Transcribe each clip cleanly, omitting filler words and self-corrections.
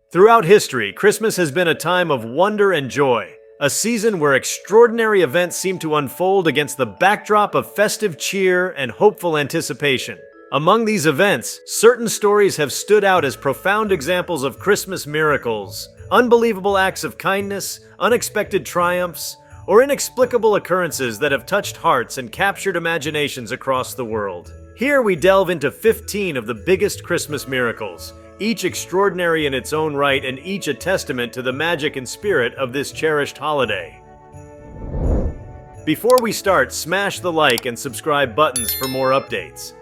Throughout history, Christmas has been a time of wonder and joy, a season where extraordinary events seem to unfold against the backdrop of festive cheer and hopeful anticipation. Among these events, certain stories have stood out as profound examples of Christmas miracles, unbelievable acts of kindness, unexpected triumphs, or inexplicable occurrences that have touched hearts and captured imaginations across the world. Here we delve into 15 of the biggest Christmas miracles, each extraordinary in its own right and each a testament to the magic and spirit of this cherished holiday. Before we start, smash the like and subscribe buttons for more updates.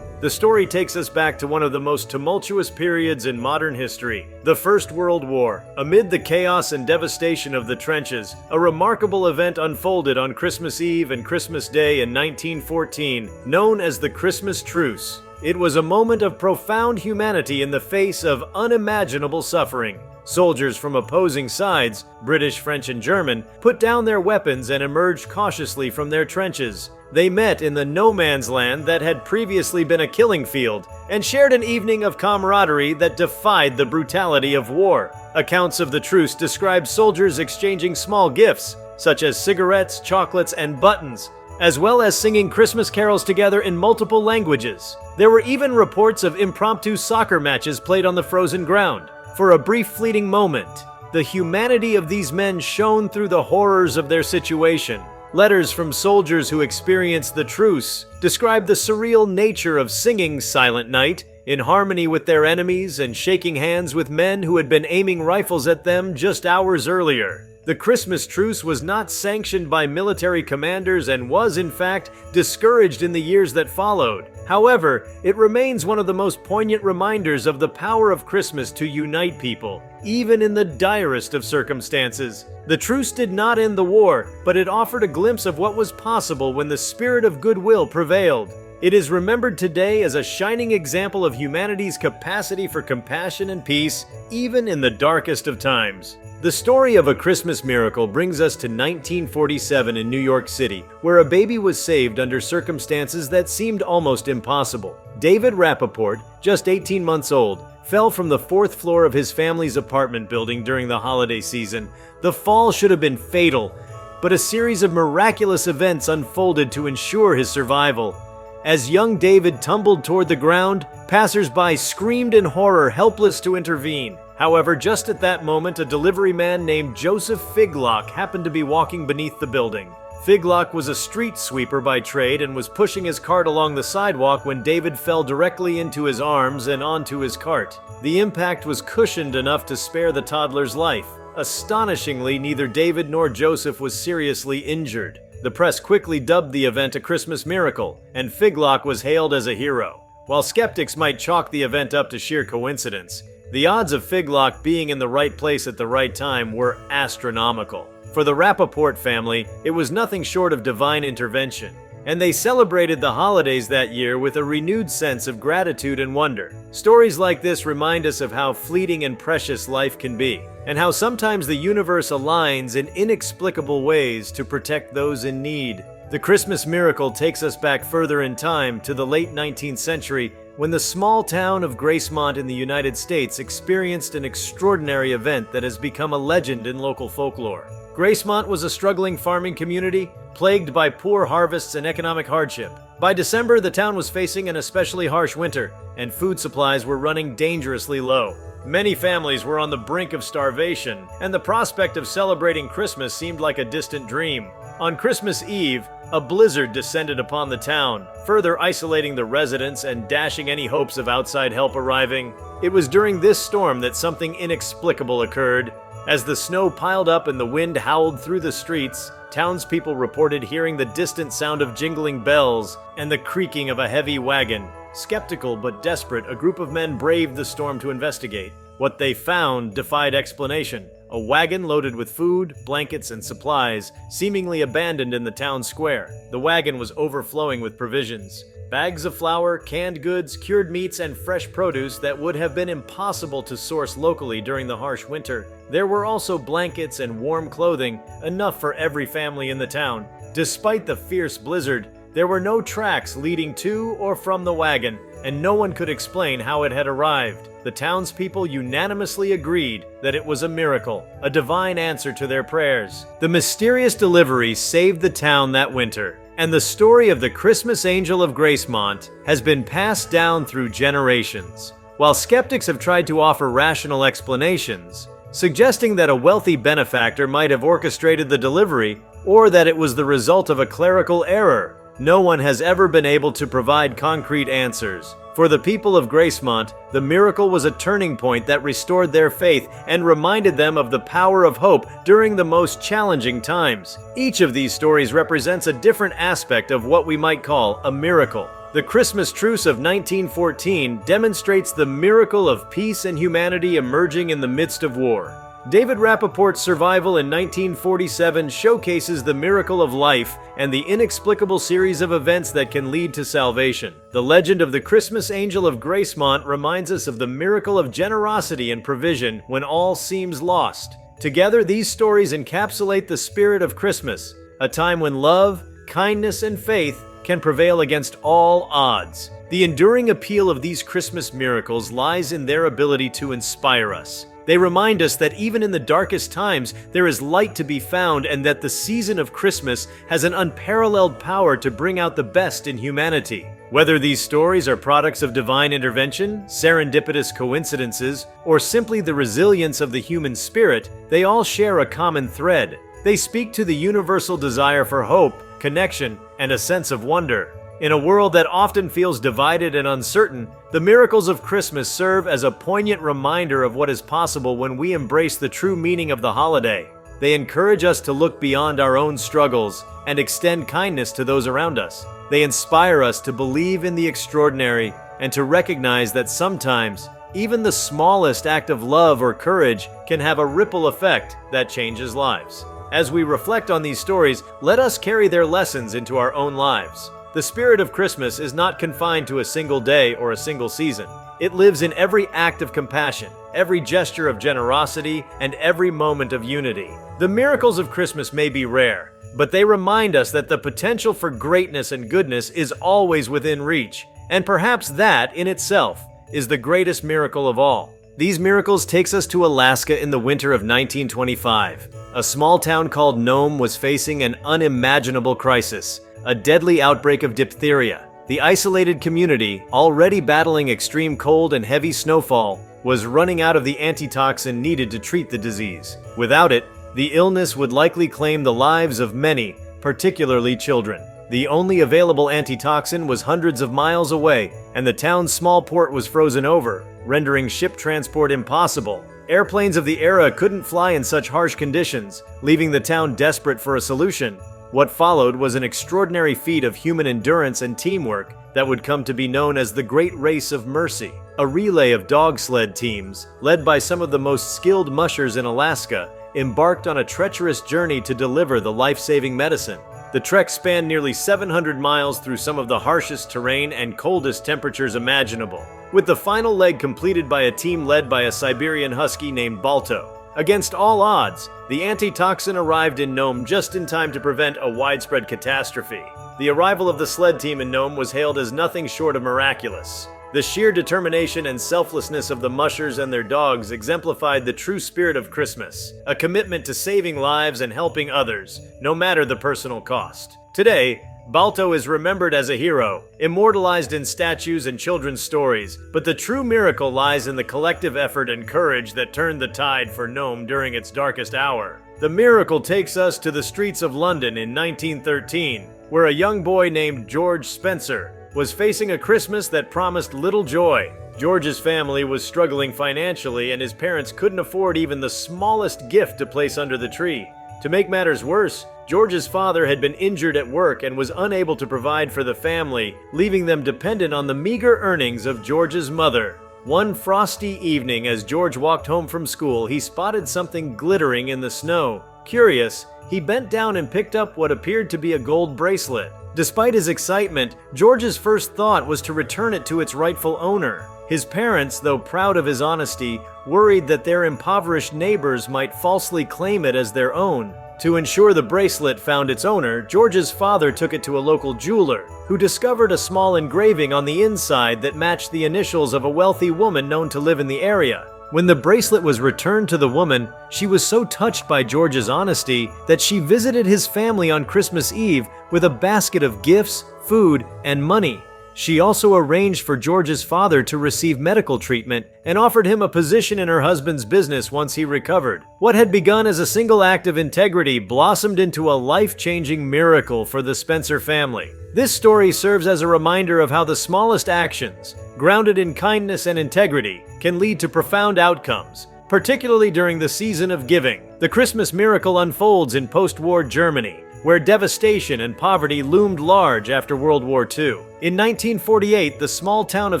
The story takes us back to one of the most tumultuous periods in modern history, the First World War. Amid the chaos and devastation of the trenches, a remarkable event unfolded on Christmas Eve and Christmas Day in 1914, known as the Christmas Truce. It was a moment of profound humanity in the face of unimaginable suffering. Soldiers from opposing sides, British, French, and German, put down their weapons and emerged cautiously from their trenches. They met in the no man's land that had previously been a killing field, and shared an evening of camaraderie that defied the brutality of war. Accounts of the truce describe soldiers exchanging small gifts, such as cigarettes, chocolates, and buttons, as well as singing Christmas carols together in multiple languages. There were even reports of impromptu soccer matches played on the frozen ground. For a brief fleeting moment, the humanity of these men shone through the horrors of their situation. Letters from soldiers who experienced the truce describe the surreal nature of singing Silent Night in harmony with their enemies and shaking hands with men who had been aiming rifles at them just hours earlier. The Christmas truce was not sanctioned by military commanders and was, in fact, discouraged in the years that followed. However, it remains one of the most poignant reminders of the power of Christmas to unite people, even in the direst of circumstances. The truce did not end the war, but it offered a glimpse of what was possible when the spirit of goodwill prevailed. It is remembered today as a shining example of humanity's capacity for compassion and peace, even in the darkest of times. The story of a Christmas miracle brings us to 1947 in New York City, where a baby was saved under circumstances that seemed almost impossible. David Rappaport, just 18 months old, fell from the fourth floor of his family's apartment building during the holiday season. The fall should have been fatal, but a series of miraculous events unfolded to ensure his survival. As young David tumbled toward the ground, passers-by screamed in horror, helpless to intervene. However, just at that moment, a delivery man named Joseph Figlock happened to be walking beneath the building. Figlock was a street sweeper by trade and was pushing his cart along the sidewalk when David fell directly into his arms and onto his cart. The impact was cushioned enough to spare the toddler's life. Astonishingly, neither David nor Joseph was seriously injured. The press quickly dubbed the event a Christmas miracle, and Figlock was hailed as a hero. While skeptics might chalk the event up to sheer coincidence, the odds of Figlock being in the right place at the right time were astronomical. For the Rappaport family, it was nothing short of divine intervention, and they celebrated the holidays that year with a renewed sense of gratitude and wonder. Stories like this remind us of how fleeting and precious life can be, and how sometimes the universe aligns in inexplicable ways to protect those in need. The Christmas miracle takes us back further in time to the late 19th century, when the small town of Gracemont in the United States experienced an extraordinary event that has become a legend in local folklore. Gracemont was a struggling farming community, plagued by poor harvests and economic hardship. By December, the town was facing an especially harsh winter, and food supplies were running dangerously low. Many families were on the brink of starvation, and the prospect of celebrating Christmas seemed like a distant dream. On Christmas Eve, a blizzard descended upon the town, further isolating the residents and dashing any hopes of outside help arriving. It was during this storm that something inexplicable occurred. As the snow piled up and the wind howled through the streets, townspeople reported hearing the distant sound of jingling bells and the creaking of a heavy wagon. Skeptical but desperate, a group of men braved the storm to investigate. What they found defied explanation. A wagon loaded with food, blankets, and supplies, seemingly abandoned in the town square. The wagon was overflowing with provisions. Bags of flour, canned goods, cured meats, and fresh produce that would have been impossible to source locally during the harsh winter. There were also blankets and warm clothing, enough for every family in the town. Despite the fierce blizzard, there were no tracks leading to or from the wagon, and no one could explain how it had arrived. the townspeople unanimously agreed that it was a miracle, a divine answer to their prayers. The mysterious delivery saved the town that winter, and the story of the Christmas Angel of Gracemont has been passed down through generations. While skeptics have tried to offer rational explanations, suggesting that a wealthy benefactor might have orchestrated the delivery, or that it was the result of a clerical error, no one has ever been able to provide concrete answers. For the people of Gracemont, the miracle was a turning point that restored their faith and reminded them of the power of hope during the most challenging times. Each of these stories represents a different aspect of what we might call a miracle. The Christmas truce of 1914 demonstrates the miracle of peace and humanity emerging in the midst of war. David Rappaport's survival in 1947 showcases the miracle of life and the inexplicable series of events that can lead to salvation. The legend of the Christmas Angel of Gracemont reminds us of the miracle of generosity and provision when all seems lost. Together, these stories encapsulate the spirit of Christmas, a time when love, kindness, and faith can prevail against all odds. The enduring appeal of these Christmas miracles lies in their ability to inspire us. They remind us that even in the darkest times, there is light to be found, and that the season of Christmas has an unparalleled power to bring out the best in humanity. Whether these stories are products of divine intervention, serendipitous coincidences, or simply the resilience of the human spirit, they all share a common thread. They speak to the universal desire for hope, connection, and a sense of wonder. In a world that often feels divided and uncertain, the miracles of Christmas serve as a poignant reminder of what is possible when we embrace the true meaning of the holiday. They encourage us to look beyond our own struggles and extend kindness to those around us. They inspire us to believe in the extraordinary and to recognize that sometimes, even the smallest act of love or courage can have a ripple effect that changes lives. As we reflect on these stories, let us carry their lessons into our own lives. The spirit of Christmas is not confined to a single day or a single season. It lives in every act of compassion, every gesture of generosity, and every moment of unity. The miracles of Christmas may be rare, but they remind us that the potential for greatness and goodness is always within reach, and perhaps that, in itself, is the greatest miracle of all. These miracles takes us to Alaska in the winter of 1925. A small town called Nome was facing an unimaginable crisis. A deadly outbreak of diphtheria. The isolated community, already battling extreme cold and heavy snowfall, was running out of the antitoxin needed to treat the disease. Without it, the illness would likely claim the lives of many, particularly children. The only available antitoxin was hundreds of miles away, and the town's small port was frozen over, rendering ship transport impossible. Airplanes of the era couldn't fly in such harsh conditions, leaving the town desperate for a solution. What followed was an extraordinary feat of human endurance and teamwork that would come to be known as the Great Race of Mercy, a relay of dog sled teams, led by some of the most skilled mushers in Alaska, embarked on a treacherous journey to deliver the life-saving medicine. The trek spanned nearly 700 miles through some of the harshest terrain and coldest temperatures imaginable, with the final leg completed by a team led by a Siberian husky named Balto. Against all odds, the antitoxin arrived in Nome just in time to prevent a widespread catastrophe. The arrival of the sled team in Nome was hailed as nothing short of miraculous. The sheer determination and selflessness of the mushers and their dogs exemplified the true spirit of Christmas, a commitment to saving lives and helping others, no matter the personal cost. Today, Balto is remembered as a hero, immortalized in statues and children's stories, but the true miracle lies in the collective effort and courage that turned the tide for Nome during its darkest hour. The miracle takes us to the streets of London in 1913, where a young boy named George Spencer was facing a Christmas that promised little joy. George's family was struggling financially, and his parents couldn't afford even the smallest gift to place under the tree. To make matters worse, George's father had been injured at work and was unable to provide for the family, leaving them dependent on the meager earnings of George's mother. One frosty evening, as George walked home from school, he spotted something glittering in the snow. Curious, he bent down and picked up what appeared to be a gold bracelet. Despite his excitement, George's first thought was to return it to its rightful owner. His parents, though proud of his honesty, worried that their impoverished neighbors might falsely claim it as their own. To ensure the bracelet found its owner, George's father took it to a local jeweler, who discovered a small engraving on the inside that matched the initials of a wealthy woman known to live in the area. When the bracelet was returned to the woman, she was so touched by George's honesty that she visited his family on Christmas Eve with a basket of gifts, food, and money. She also arranged for George's father to receive medical treatment and offered him a position in her husband's business once he recovered. What had begun as a single act of integrity blossomed into a life-changing miracle for the Spencer family. This story serves as a reminder of how the smallest actions, grounded in kindness and integrity, can lead to profound outcomes, particularly during the season of giving. The Christmas miracle unfolds in post-war Germany, where devastation and poverty loomed large after World War II. In 1948, the small town of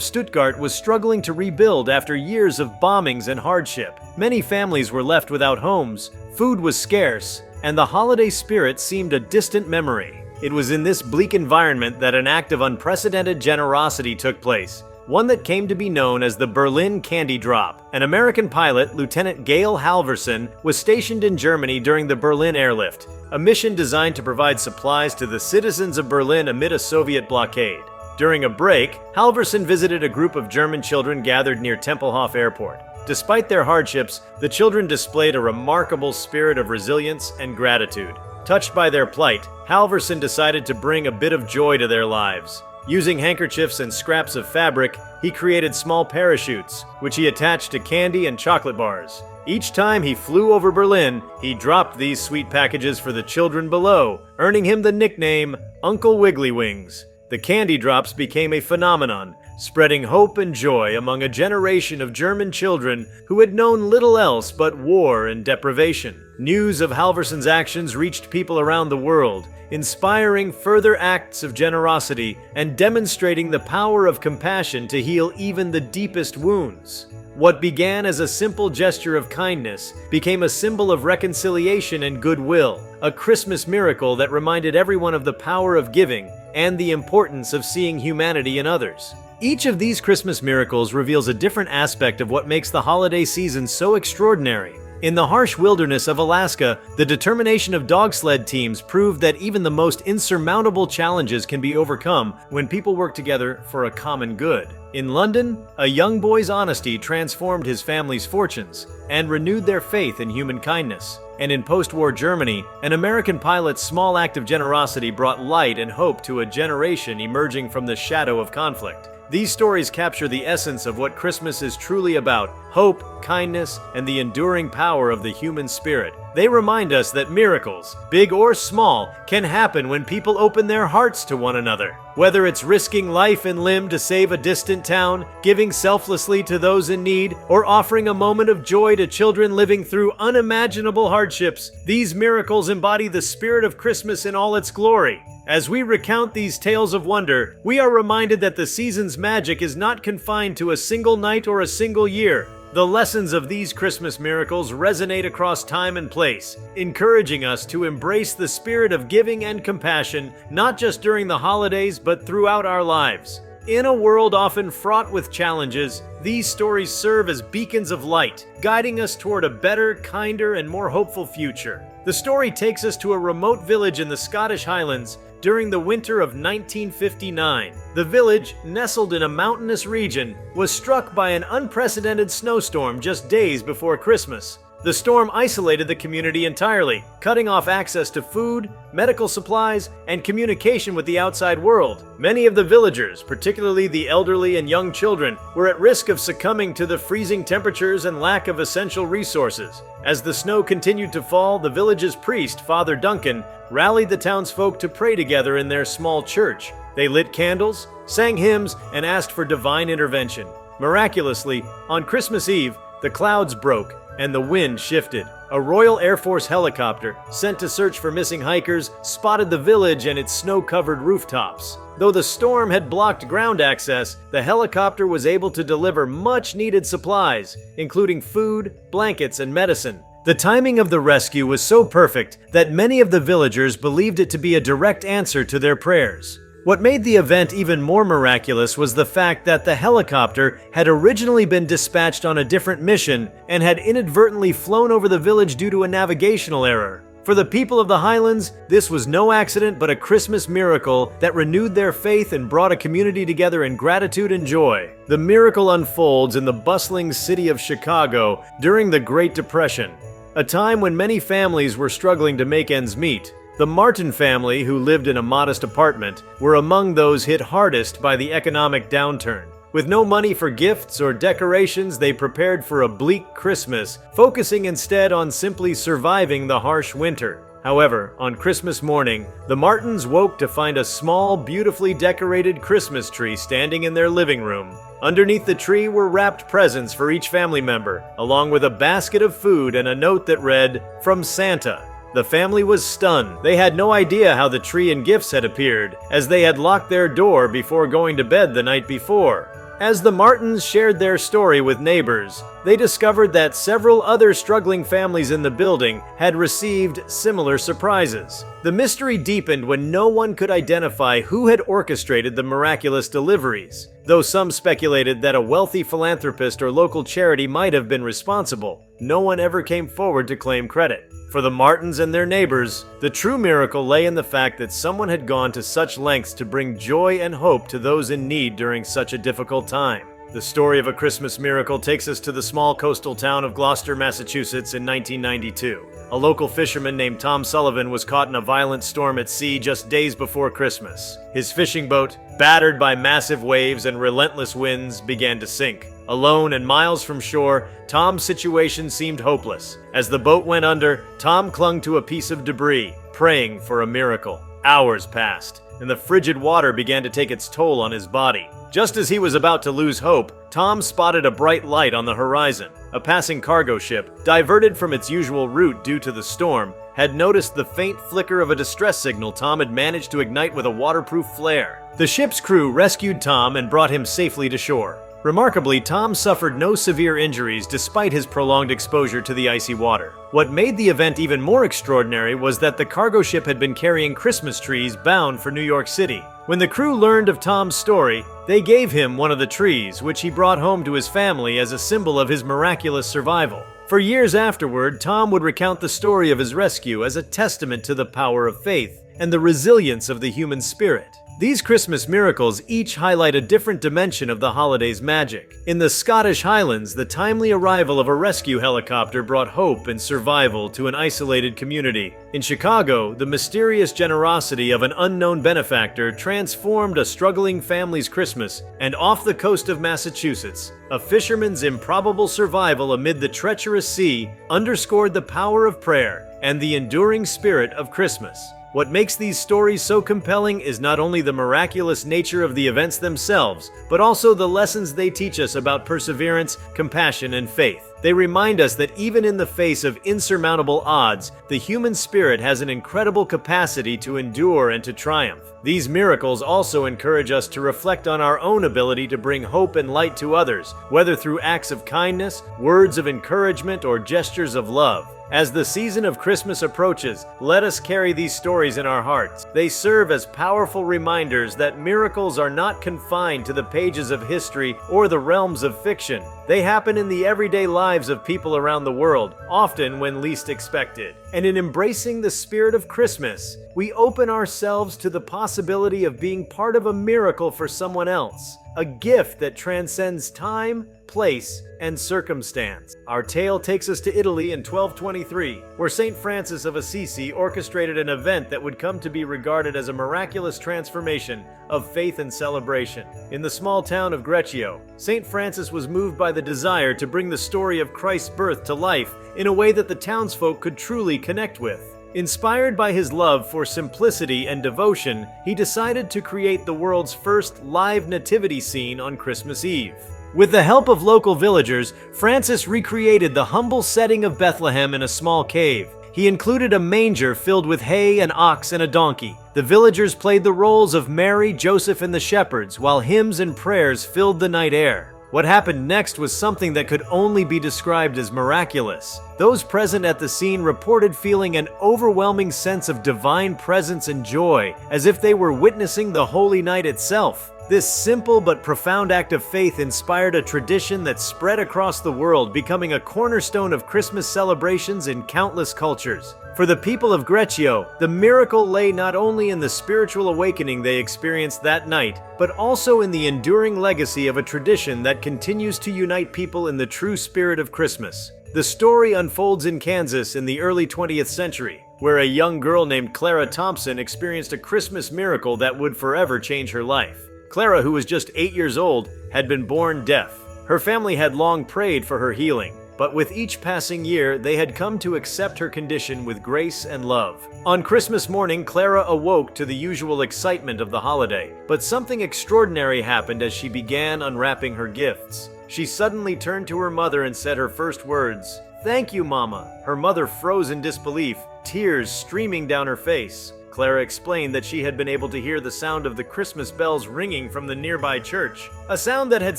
Stuttgart was struggling to rebuild after years of bombings and hardship. Many families were left without homes, food was scarce, and the holiday spirit seemed a distant memory. It was in this bleak environment that an act of unprecedented generosity took place, one that came to be known as the Berlin Candy Drop. An American pilot, Lieutenant Gail Halvorson, was stationed in Germany during the Berlin airlift, a mission designed to provide supplies to the citizens of Berlin amid a Soviet blockade. During a break, Halvorson visited a group of German children gathered near Tempelhof Airport. Despite their hardships, the children displayed a remarkable spirit of resilience and gratitude. Touched by their plight, Halvorson decided to bring a bit of joy to their lives. Using handkerchiefs and scraps of fabric, he created small parachutes, which he attached to candy and chocolate bars. Each time he flew over Berlin, he dropped these sweet packages for the children below, earning him the nickname Uncle Wiggly Wings. The candy drops became a phenomenon, spreading hope and joy among a generation of German children who had known little else but war and deprivation. News of Halvorson's actions reached people around the world, inspiring further acts of generosity and demonstrating the power of compassion to heal even the deepest wounds. What began as a simple gesture of kindness became a symbol of reconciliation and goodwill, a Christmas miracle that reminded everyone of the power of giving and the importance of seeing humanity in others. Each of these Christmas miracles reveals a different aspect of what makes the holiday season so extraordinary. In the harsh wilderness of Alaska, the determination of dog sled teams proved that even the most insurmountable challenges can be overcome when people work together for a common good. In London, a young boy's honesty transformed his family's fortunes and renewed their faith in human kindness. And in post-war Germany, an American pilot's small act of generosity brought light and hope to a generation emerging from the shadow of conflict. These stories capture the essence of what Christmas is truly about: hope, kindness, and the enduring power of the human spirit. They remind us that miracles, big or small, can happen when people open their hearts to one another. Whether it's risking life and limb to save a distant town, giving selflessly to those in need, or offering a moment of joy to children living through unimaginable hardships, these miracles embody the spirit of Christmas in all its glory. As we recount these tales of wonder, we are reminded that the season's magic is not confined to a single night or a single year. The lessons of these Christmas miracles resonate across time and place, encouraging us to embrace the spirit of giving and compassion, not just during the holidays, but throughout our lives. In a world often fraught with challenges, these stories serve as beacons of light, guiding us toward a better, kinder, and more hopeful future. The story takes us to a remote village in the Scottish Highlands during the winter of 1959. The village, nestled in a mountainous region, was struck by an unprecedented snowstorm just days before Christmas. The storm isolated the community entirely, cutting off access to food, medical supplies, and communication with the outside world. Many of the villagers, particularly the elderly and young children, were at risk of succumbing to the freezing temperatures and lack of essential resources. As the snow continued to fall, the village's priest, Father Duncan, rallied the townsfolk to pray together in their small church. They lit candles, sang hymns, and asked for divine intervention. Miraculously, on Christmas Eve, the clouds broke and the wind shifted. A Royal Air Force helicopter, sent to search for missing hikers, spotted the village and its snow-covered rooftops. Though the storm had blocked ground access, the helicopter was able to deliver much-needed supplies, including food, blankets, and medicine. The timing of the rescue was so perfect that many of the villagers believed it to be a direct answer to their prayers. What made the event even more miraculous was the fact that the helicopter had originally been dispatched on a different mission and had inadvertently flown over the village due to a navigational error. For the people of the Highlands, this was no accident but a Christmas miracle that renewed their faith and brought a community together in gratitude and joy. The miracle unfolds in the bustling city of Chicago during the Great Depression, a time when many families were struggling to make ends meet. The Martin family, who lived in a modest apartment, were among those hit hardest by the economic downturn. With no money for gifts or decorations, they prepared for a bleak Christmas, focusing instead on simply surviving the harsh winter. However, on Christmas morning, the Martins woke to find a small, beautifully decorated Christmas tree standing in their living room. Underneath the tree were wrapped presents for each family member, along with a basket of food and a note that read, "From Santa." The family was stunned. They had no idea how the tree and gifts had appeared, as they had locked their door before going to bed the night before. As the Martins shared their story with neighbors, they discovered that several other struggling families in the building had received similar surprises. The mystery deepened when no one could identify who had orchestrated the miraculous deliveries, though some speculated that a wealthy philanthropist or local charity might have been responsible. No one ever came forward to claim credit. For the Martins and their neighbors, the true miracle lay in the fact that someone had gone to such lengths to bring joy and hope to those in need during such a difficult time. The story of a Christmas miracle takes us to the small coastal town of Gloucester, Massachusetts in 1992. A local fisherman named Tom Sullivan was caught in a violent storm at sea just days before Christmas. His fishing boat, battered by massive waves and relentless winds, began to sink. Alone and miles from shore, Tom's situation seemed hopeless. As the boat went under, Tom clung to a piece of debris, praying for a miracle. Hours passed, and the frigid water began to take its toll on his body. Just as he was about to lose hope, Tom spotted a bright light on the horizon. A passing cargo ship, diverted from its usual route due to the storm, had noticed the faint flicker of a distress signal Tom had managed to ignite with a waterproof flare. The ship's crew rescued Tom and brought him safely to shore. Remarkably, Tom suffered no severe injuries despite his prolonged exposure to the icy water. What made the event even more extraordinary was that the cargo ship had been carrying Christmas trees bound for New York City. When the crew learned of Tom's story, they gave him one of the trees, which he brought home to his family as a symbol of his miraculous survival. For years afterward, Tom would recount the story of his rescue as a testament to the power of faith and the resilience of the human spirit. These Christmas miracles each highlight a different dimension of the holiday's magic. In the Scottish Highlands, the timely arrival of a rescue helicopter brought hope and survival to an isolated community. In Chicago, the mysterious generosity of an unknown benefactor transformed a struggling family's Christmas. And off the coast of Massachusetts, a fisherman's improbable survival amid the treacherous sea underscored the power of prayer and the enduring spirit of Christmas. What makes these stories so compelling is not only the miraculous nature of the events themselves, but also the lessons they teach us about perseverance, compassion, and faith. They remind us that even in the face of insurmountable odds, the human spirit has an incredible capacity to endure and to triumph. These miracles also encourage us to reflect on our own ability to bring hope and light to others, whether through acts of kindness, words of encouragement, or gestures of love. As the season of Christmas approaches, let us carry these stories in our hearts. They serve as powerful reminders that miracles are not confined to the pages of history or the realms of fiction. They happen in the everyday lives of people around the world, often when least expected. And in embracing the spirit of Christmas, we open ourselves to the possibility of being part of a miracle for someone else, a gift that transcends time, place, and circumstance. Our tale takes us to Italy in 1223, where St. Francis of Assisi orchestrated an event that would come to be regarded as a miraculous transformation of faith and celebration. In the small town of Greccio, St. Francis was moved by the desire to bring the story of Christ's birth to life in a way that the townsfolk could truly connect with. Inspired by his love for simplicity and devotion, he decided to create the world's first live nativity scene on Christmas Eve. With the help of local villagers, Francis recreated the humble setting of Bethlehem in a small cave. He included a manger filled with hay, an ox, and a donkey. The villagers played the roles of Mary, Joseph, and the shepherds, while hymns and prayers filled the night air. What happened next was something that could only be described as miraculous. Those present at the scene reported feeling an overwhelming sense of divine presence and joy, as if they were witnessing the holy night itself. This simple but profound act of faith inspired a tradition that spread across the world, becoming a cornerstone of Christmas celebrations in countless cultures. For the people of Greccio, the miracle lay not only in the spiritual awakening they experienced that night, but also in the enduring legacy of a tradition that continues to unite people in the true spirit of Christmas. The story unfolds in Kansas in the early 20th century, where a young girl named Clara Thompson experienced a Christmas miracle that would forever change her life. Clara, who was just 8 years old, had been born deaf. Her family had long prayed for her healing, but with each passing year, they had come to accept her condition with grace and love. On Christmas morning, Clara awoke to the usual excitement of the holiday, but something extraordinary happened as she began unwrapping her gifts. She suddenly turned to her mother and said her first words, "Thank you, Mama." Her mother froze in disbelief, tears streaming down her face. Clara explained that she had been able to hear the sound of the Christmas bells ringing from the nearby church, a sound that had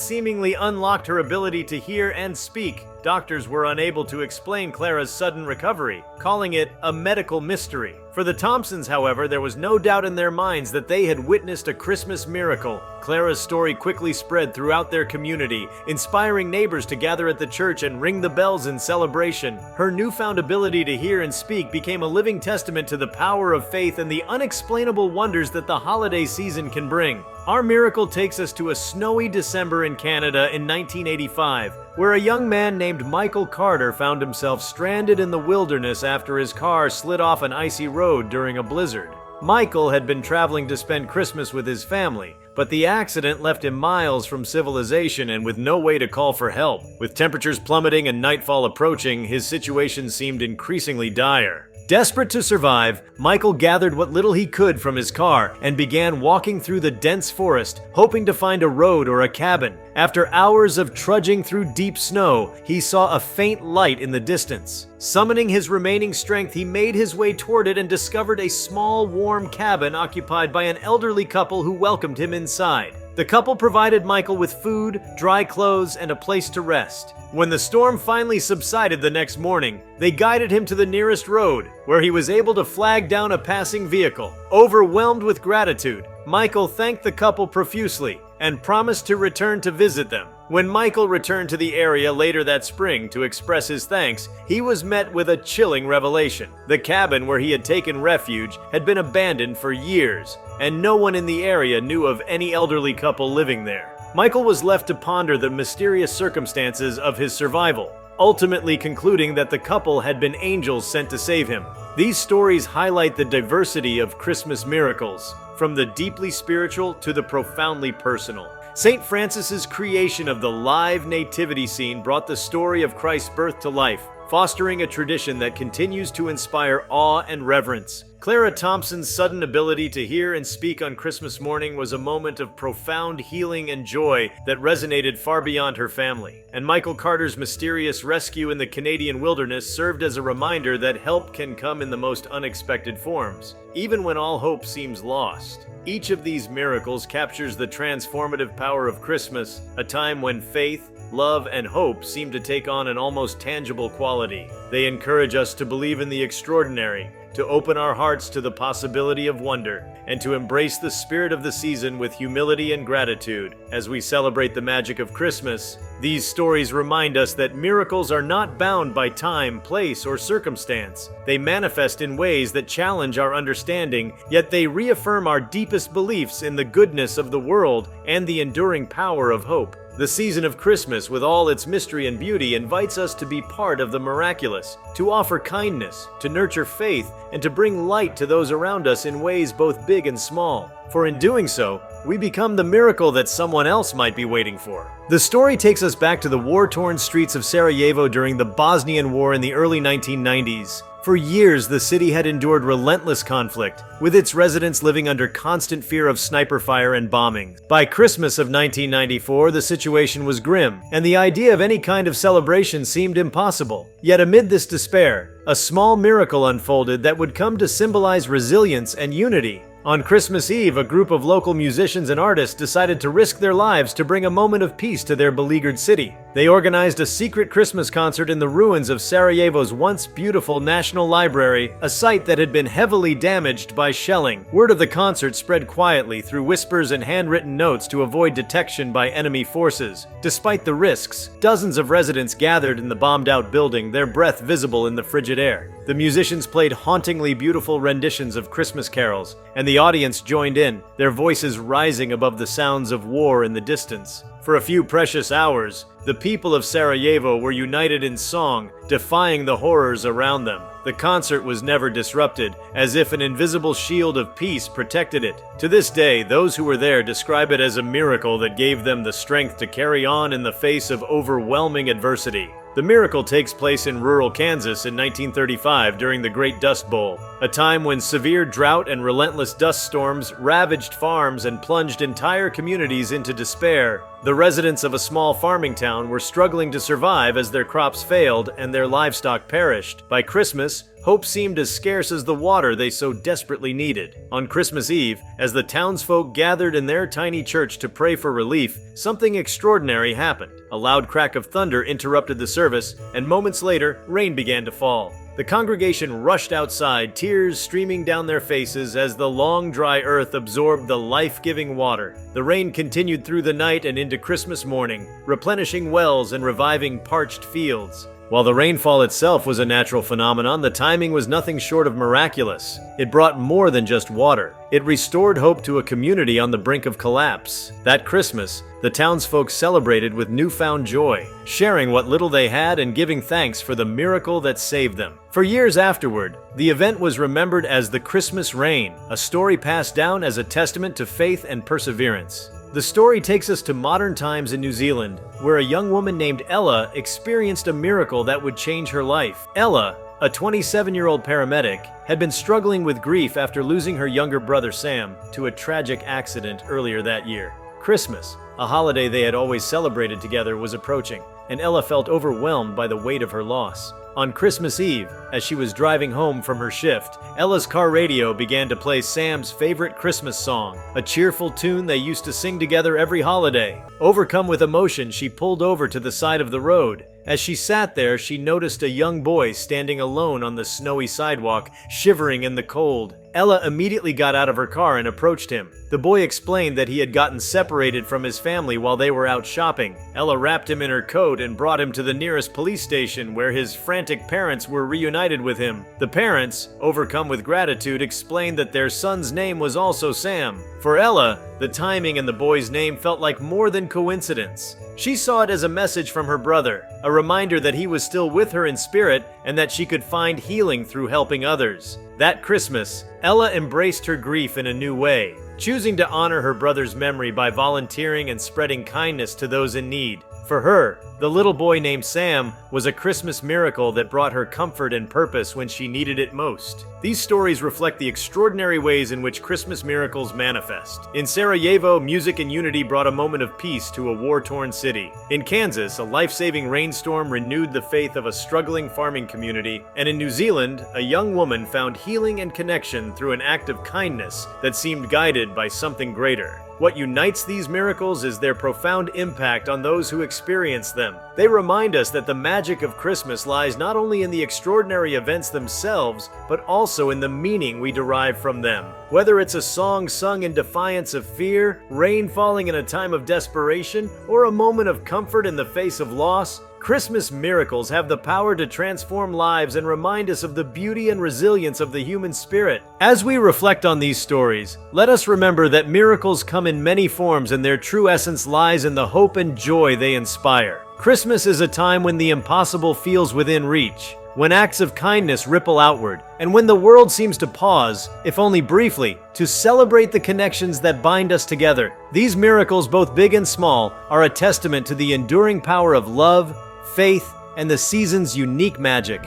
seemingly unlocked her ability to hear and speak. Doctors were unable to explain Clara's sudden recovery, calling it a medical mystery. For the Thompsons, however, there was no doubt in their minds that they had witnessed a Christmas miracle. Clara's story quickly spread throughout their community, inspiring neighbors to gather at the church and ring the bells in celebration. Her newfound ability to hear and speak became a living testament to the power of faith and the unexplainable wonders that the holiday season can bring. Our miracle takes us to a snowy December in Canada in 1985, where a young man named Michael Carter found himself stranded in the wilderness after his car slid off an icy road during a blizzard. Michael had been traveling to spend Christmas with his family, but the accident left him miles from civilization and with no way to call for help. With temperatures plummeting and nightfall approaching, his situation seemed increasingly dire. Desperate to survive, Michael gathered what little he could from his car and began walking through the dense forest, hoping to find a road or a cabin. After hours of trudging through deep snow, he saw a faint light in the distance. Summoning his remaining strength, he made his way toward it and discovered a small, warm cabin occupied by an elderly couple who welcomed him inside. The couple provided Michael with food, dry clothes, and a place to rest. When the storm finally subsided the next morning, they guided him to the nearest road, where he was able to flag down a passing vehicle. Overwhelmed with gratitude, Michael thanked the couple profusely and promised to return to visit them. When Michael returned to the area later that spring to express his thanks, he was met with a chilling revelation. The cabin where he had taken refuge had been abandoned for years, and no one in the area knew of any elderly couple living there. Michael was left to ponder the mysterious circumstances of his survival, ultimately concluding that the couple had been angels sent to save him. These stories highlight the diversity of Christmas miracles, from the deeply spiritual to the profoundly personal. St. Francis's creation of the live nativity scene brought the story of Christ's birth to life, fostering a tradition that continues to inspire awe and reverence. Clara Thompson's sudden ability to hear and speak on Christmas morning was a moment of profound healing and joy that resonated far beyond her family. And Michael Carter's mysterious rescue in the Canadian wilderness served as a reminder that help can come in the most unexpected forms, even when all hope seems lost. Each of these miracles captures the transformative power of Christmas, a time when faith, love, and hope seem to take on an almost tangible quality. They encourage us to believe in the extraordinary, to open our hearts to the possibility of wonder, and to embrace the spirit of the season with humility and gratitude. As we celebrate the magic of Christmas, these stories remind us that miracles are not bound by time, place, or circumstance. They manifest in ways that challenge our understanding, yet they reaffirm our deepest beliefs in the goodness of the world and the enduring power of hope. The season of Christmas, with all its mystery and beauty, invites us to be part of the miraculous, to offer kindness, to nurture faith, and to bring light to those around us in ways both big and small. For in doing so, we become the miracle that someone else might be waiting for. The story takes us back to the war-torn streets of Sarajevo during the Bosnian War in the early 1990s. For years, the city had endured relentless conflict, with its residents living under constant fear of sniper fire and bombing. By Christmas of 1994, the situation was grim, and the idea of any kind of celebration seemed impossible. Yet amid this despair, a small miracle unfolded that would come to symbolize resilience and unity. On Christmas Eve, a group of local musicians and artists decided to risk their lives to bring a moment of peace to their beleaguered city. They organized a secret Christmas concert in the ruins of Sarajevo's once beautiful National Library, a site that had been heavily damaged by shelling. Word of the concert spread quietly through whispers and handwritten notes to avoid detection by enemy forces. Despite the risks, dozens of residents gathered in the bombed-out building, their breath visible in the frigid air. The musicians played hauntingly beautiful renditions of Christmas carols, and the audience joined in, their voices rising above the sounds of war in the distance. For a few precious hours, the people of Sarajevo were united in song, defying the horrors around them. The concert was never disrupted, as if an invisible shield of peace protected it. To this day, those who were there describe it as a miracle that gave them the strength to carry on in the face of overwhelming adversity. The miracle takes place in rural Kansas in 1935 during the Great Dust Bowl, a time when severe drought and relentless dust storms ravaged farms and plunged entire communities into despair. The residents of a small farming town were struggling to survive as their crops failed and their livestock perished. By Christmas, hope seemed as scarce as the water they so desperately needed. On Christmas Eve, as the townsfolk gathered in their tiny church to pray for relief, something extraordinary happened. A loud crack of thunder interrupted the service, and moments later, rain began to fall. The congregation rushed outside, tears streaming down their faces as the long, dry earth absorbed the life-giving water. The rain continued through the night and into Christmas morning, replenishing wells and reviving parched fields. While the rainfall itself was a natural phenomenon, the timing was nothing short of miraculous. It brought more than just water. It restored hope to a community on the brink of collapse. That Christmas, the townsfolk celebrated with newfound joy, sharing what little they had and giving thanks for the miracle that saved them. For years afterward, the event was remembered as the Christmas Rain, a story passed down as a testament to faith and perseverance. The story takes us to modern times in New Zealand, where a young woman named Ella experienced a miracle that would change her life. Ella, a 27-year-old paramedic, had been struggling with grief after losing her younger brother Sam to a tragic accident earlier that year. Christmas, a holiday they had always celebrated together, was approaching, and Ella felt overwhelmed by the weight of her loss. On Christmas Eve, as she was driving home from her shift, Ella's car radio began to play Sam's favorite Christmas song, a cheerful tune they used to sing together every holiday. Overcome with emotion, she pulled over to the side of the road. As she sat there, she noticed a young boy standing alone on the snowy sidewalk, shivering in the cold. Ella immediately got out of her car and approached him. The boy explained that he had gotten separated from his family while they were out shopping. Ella wrapped him in her coat and brought him to the nearest police station, where his frantic parents were reunited with him. The parents, overcome with gratitude, explained that their son's name was also Sam. For Ella, the timing and the boy's name felt like more than coincidence. She saw it as a message from her brother, a reminder that he was still with her in spirit and that she could find healing through helping others. That Christmas, Ella embraced her grief in a new way, choosing to honor her brother's memory by volunteering and spreading kindness to those in need. For her, the little boy named Sam was a Christmas miracle that brought her comfort and purpose when she needed it most. These stories reflect the extraordinary ways in which Christmas miracles manifest. In Sarajevo, music and unity brought a moment of peace to a war-torn city. In Kansas, a life-saving rainstorm renewed the faith of a struggling farming community. And in New Zealand, a young woman found healing and connection through an act of kindness that seemed guided by something greater. What unites these miracles is their profound impact on those who experience them. They remind us that the magic of Christmas lies not only in the extraordinary events themselves, but also in the meaning we derive from them. Whether it's a song sung in defiance of fear, rain falling in a time of desperation, or a moment of comfort in the face of loss, Christmas miracles have the power to transform lives and remind us of the beauty and resilience of the human spirit. As we reflect on these stories, let us remember that miracles come in many forms and their true essence lies in the hope and joy they inspire. Christmas is a time when the impossible feels within reach, when acts of kindness ripple outward, and when the world seems to pause, if only briefly, to celebrate the connections that bind us together. These miracles, both big and small, are a testament to the enduring power of love, faith, and the season's unique magic.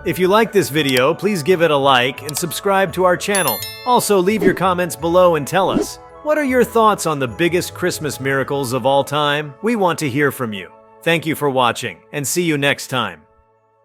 If you like this video, please give it a like and subscribe to our channel. Also, leave your comments below and tell us, what are your thoughts on the biggest Christmas miracles of all time? We want to hear from you. Thank you for watching, and see you next time.